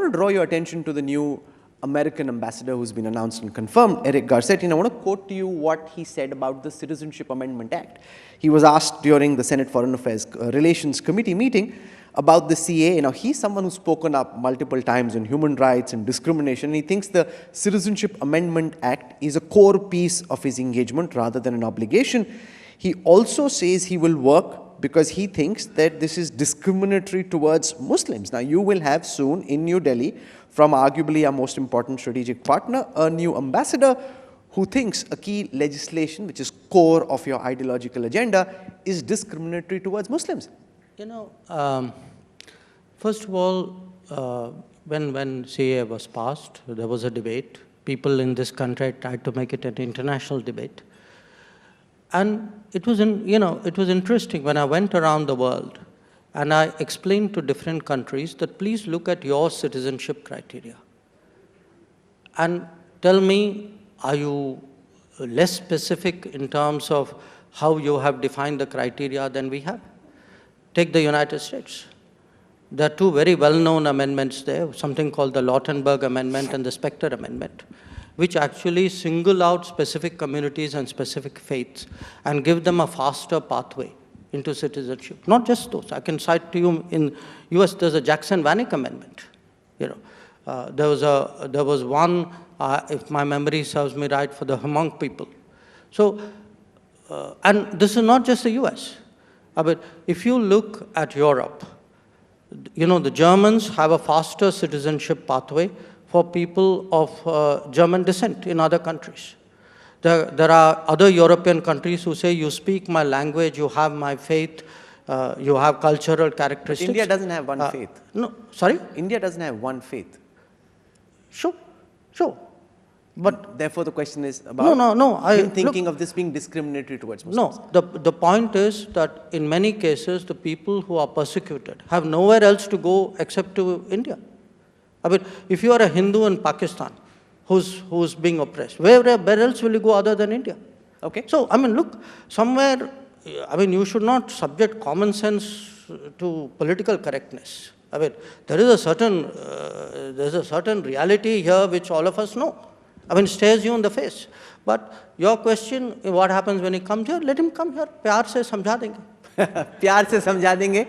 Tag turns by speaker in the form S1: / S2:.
S1: want to draw your attention to the new American ambassador who's been announced and confirmed, Eric Garcetti, and I want to quote to you what he said about the Citizenship Amendment Act. He was asked during the Senate Foreign Affairs Relations Committee meeting about the CA. Now, he's someone who's spoken up multiple times on human rights and discrimination, and he thinks the Citizenship Amendment Act is a core piece of his engagement rather than an obligation. He also says he will work because he thinks that this is discriminatory towards Muslims. Now, you will have soon in New Delhi, from arguably our most important strategic partner, a new ambassador who thinks a key legislation, which is core of your ideological agenda, is discriminatory towards Muslims.
S2: You know, first of all, when CA was passed, there was a debate. People in this country tried to make it an international debate. And it was, it was interesting when I went around the world and I explained to different countries that please look at your citizenship criteria and tell me, are you less specific in terms of how you have defined the criteria than we have? Take the United States. There are two very well-known amendments there, something called the Lautenberg Amendment and the Specter Amendment, which actually single out specific communities and specific faiths and give them a faster pathway into citizenship. Not just those. I can cite to you in US, there's a Jackson-Vanik Amendment. There was one, if my memory serves me right, for the Hmong people. So, and this is not just the US. But if you look at Europe, the Germans have a faster citizenship pathway for people of German descent in other countries. There are other European countries who say, you speak my language, you have my faith, you have cultural characteristics.
S1: But India doesn't have one faith.
S2: No, sorry?
S1: India doesn't have one faith.
S2: Sure.
S1: But therefore, the question is about him thinking of this being discriminatory towards Muslims.
S2: No, the point is that in many cases, the people who are persecuted have nowhere else to go except to India. I mean, if you are a Hindu in Pakistan who's being oppressed, where else will you go other than India?
S1: Okay.
S2: So, I mean, look, somewhere, I mean, you should not subject common sense to political correctness. I mean, there is a certain reality here which all of us know. I mean, stares you in the face. But your question, what happens when he comes here? Let him come here. प्यार से समझा देंगे.
S1: प्यार से समझा देंगे.